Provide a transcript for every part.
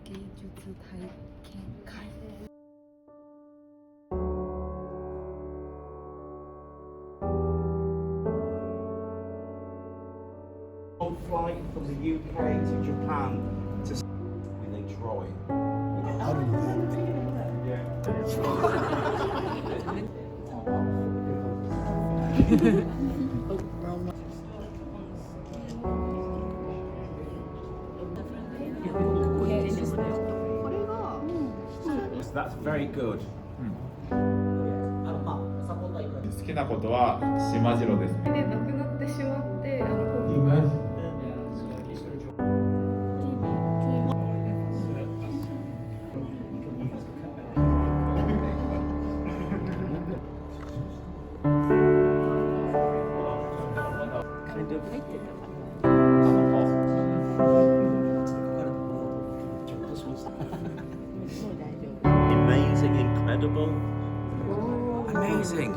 芸術体験会。Flight from the UK to Japan to with a drawing. あるね。So that's very good. 好きなことは島次郎です。で亡くなってしまってAmazing, incredible. Amazing.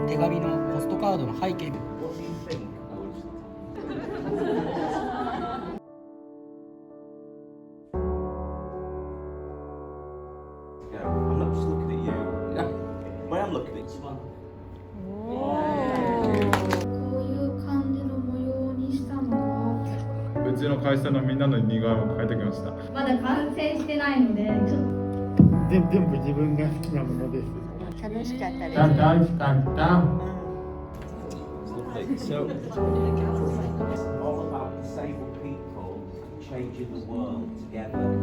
手紙のポストカードの背景。 What do you think Yeah, I'm not just looking at you. When I'm looking at you. こういう感じの模様にしたのはうちの会社のみんなの似顔絵を描いてきました。まだ完成してないのでちょっと全部自分が好きなものです。楽しかったです。楽しかった。 So, it's all about disabled people changing the world together.